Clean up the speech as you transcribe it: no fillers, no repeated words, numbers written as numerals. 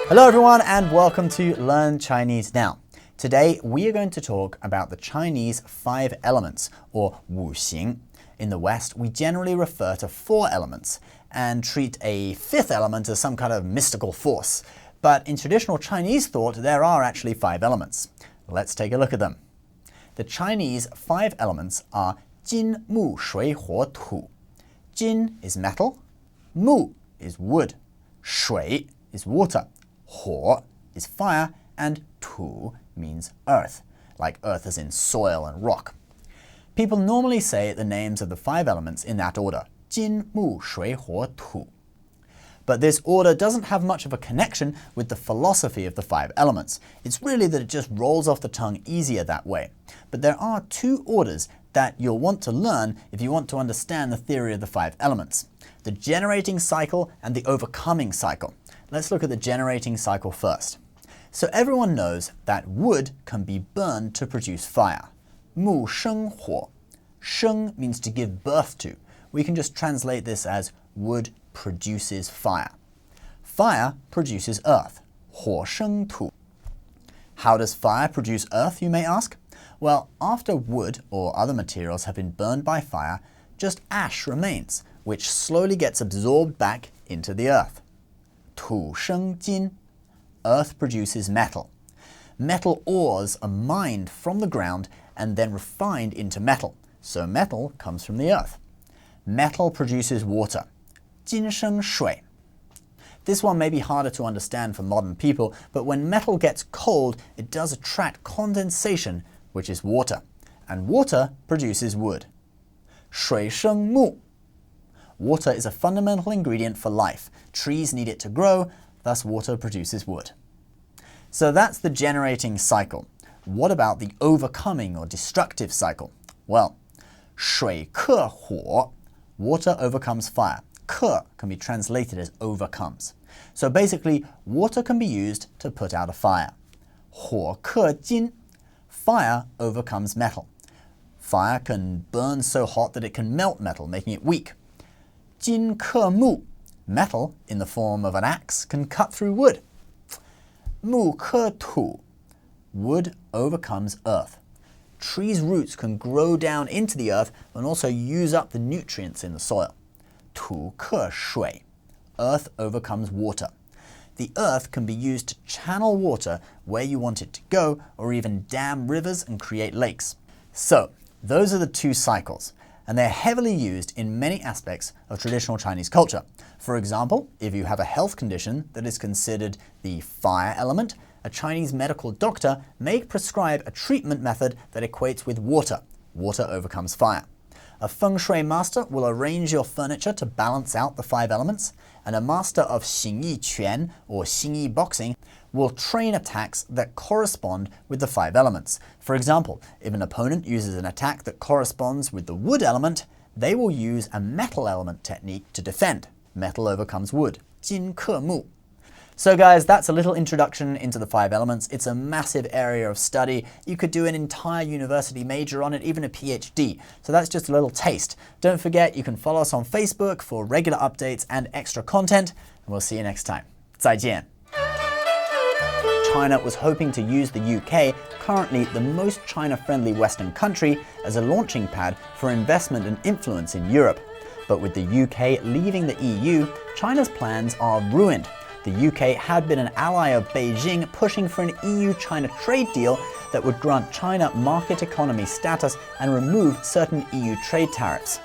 Hello everyone and welcome to Learn Chinese Now. Today we are going to talk about the Chinese 5 elements, or 五行. In the West, we generally refer to 4 elements and treat a 5th element as some kind of mystical force. But in traditional Chinese thought, there are actually 5 elements. Let's take a look at them. The Chinese 5 elements are Jin, Mu, Shui, Huo, Tu. Jin is metal, Mu is wood, Shui is water, Huo is fire, and Tu means earth, like earth as in soil and rock. People normally say the names of the 5 elements in that order, Jin, Mu, Shui, Huo, Tu. But this order doesn't have much of a connection with the philosophy of the 5 elements. It's really that it just rolls off the tongue easier that way. But there are 2 orders that you'll want to learn if you want to understand the theory of the 5 elements: the generating cycle and the overcoming cycle. Let's look at the generating cycle first. So everyone knows that wood can be burned to produce fire. 木生火. Sheng means to give birth to. We can just translate this as wood produces fire. Fire produces earth. 火生土. How does fire produce earth, you may ask? Well, after wood or other materials have been burned by fire, just ash remains, which slowly gets absorbed back into the earth. 土生金. Earth produces metal. Metal ores are mined from the ground and then refined into metal, so metal comes from the earth. Metal produces water. 金生水. This one may be harder to understand for modern people, but when metal gets cold, it does attract condensation, which is water, and water produces wood. 水生木. Water is a fundamental ingredient for life. Trees need it to grow, thus water produces wood. So that's the generating cycle. What about the overcoming or destructive cycle? Well, 水克火. Water overcomes fire. 克 can be translated as overcomes. So basically, water can be used to put out a fire. 火克金. Fire overcomes metal. Fire can burn so hot that it can melt metal, making it weak. 金克木. Metal, in the form of an axe, can cut through wood. 木克土. Wood overcomes earth. Trees' roots can grow down into the earth and also use up the nutrients in the soil. 土克水. Earth overcomes water. The earth can be used to channel water where you want it to go, or even dam rivers and create lakes. So, those are the 2 cycles, and they're heavily used in many aspects of traditional Chinese culture. For example, if you have a health condition that is considered the fire element, a Chinese medical doctor may prescribe a treatment method that equates with water. Water overcomes fire. A feng shui master will arrange your furniture to balance out the 5 elements, and a master of xingyi quan, or xingyi boxing, will train attacks that correspond with the 5 elements. For example, if an opponent uses an attack that corresponds with the wood element, they will use a metal element technique to defend. Metal overcomes wood. 金克木. So guys, that's a little introduction into the 5 elements. It's a massive area of study. You could do an entire university major on it, even a PhD. So that's just a little taste. Don't forget, you can follow us on Facebook for regular updates and extra content, and we'll see you next time. 再见. China was hoping to use the UK, currently the most China-friendly Western country, as a launching pad for investment and influence in Europe. But with the UK leaving the EU, China's plans are ruined. The UK had been an ally of Beijing, pushing for an EU-China trade deal that would grant China market economy status and remove certain EU trade tariffs.